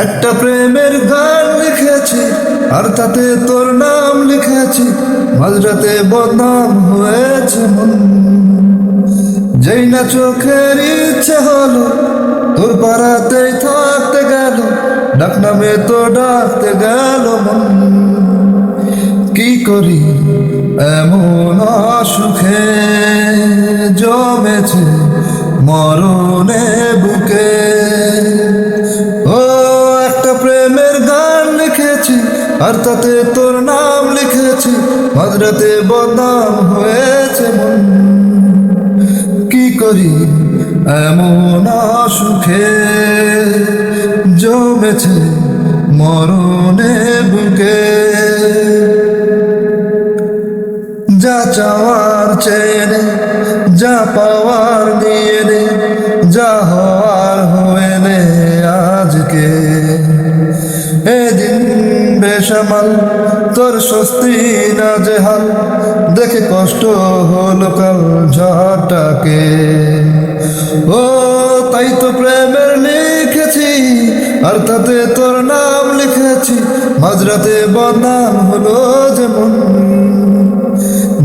একটা প্রেমের গান লিখেছি আর তাতে তোর নাম লিখেছি, মাঝরাতে বদনাম হয়েছে মন। যেই না চোখের ইচ্ছে হলো তোর পাড়াতেই থাকতে গেল, ডাক নামে তো ডাকতে গেল মন। কি করি এমন অসুখে জমেছে মরণে বুকে। ও একটা প্রেমের গান লিখেছি আর তাতে তোর নাম লিখেছি, মাঝরাতে বদনাম হয়েছে মন। কি করি এমন অসুখে জমেছে মরণে বুকে। যা চাওয়ার চেয়ে নে, যা পাওয়ার নিয়ে নে, যা হওয়ার হয়ে নে আজকে। এদিন বেসামাল তোর স্বস্তি না যে হাল, দেখে কষ্ট হলো কাল ঝড়টাকে। ও তাই তো প্রেমের লিখেছি আর তাতে তোর নাম লিখেছি, মাঝরাতে বদনাম হলো যেমন।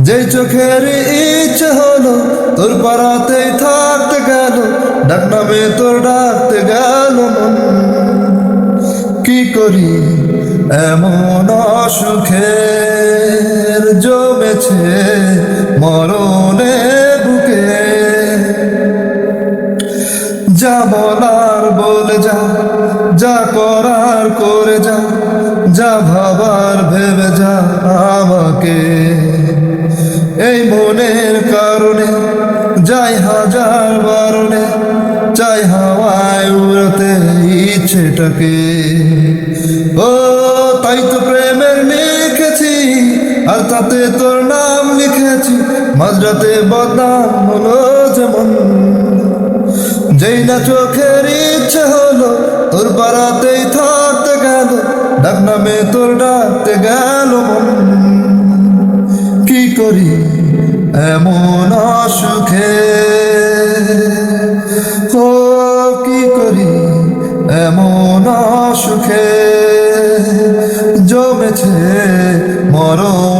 যেই চোখের ইচ্ছে হলো তোর পাড়াতেই থাকতে গেল, ডাক নামে তোর ডাকতে গেল মন। কি করি এমন অসুখের জমেছে মরণে বুকে। যা বলার বলে যা, যা করার করে যা, যা ভাবার ভেবে যা আমাকে। এই মনের কারণে যাই হাজার বারণে, চাই হাওয়ায় উড়াতে ইচ্ছেটাকে। ও তাই তো প্রেমের লিখেছি আর তাতে তোর নাম লিখেছি, মাঝরাতে বদনাম হলো যেমন। যেই না চোখের ইচ্ছে হলো তোর পাড়াতেই থাকতে গেল, ডাক নামে তোর ডাকতে গেল মন। কি করি এমন অসুখে, ও কি করি এমন অসুখে জমেছে মরণ।